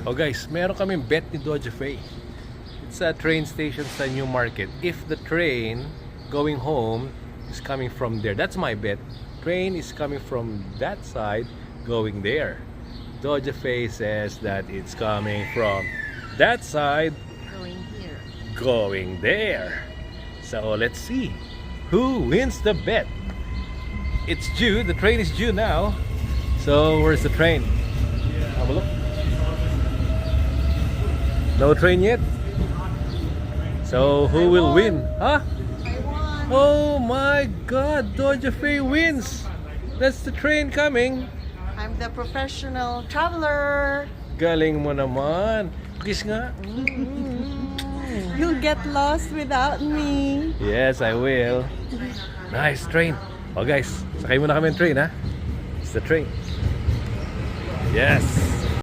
Oh guys, meron kaming bet ni Doja Faye. It's a train station sa New Market. If the train going home is coming from there, that's my bet. Train is coming from that side going there. Doja Faye says that it's coming from that side Going here. going there. So let's see who wins the bet. It's due, the train is due now. So where's the train? Have a look. No train yet. So who will win? Huh? I won. Oh my God, Doja Faye wins. That's the train coming. I'm the professional traveler. Galing mo naman. Kiss nga. You'll get lost without me. Yes, I will. Nice train. Oh guys, sakay muna kami ng train ha. It's the train. Yes.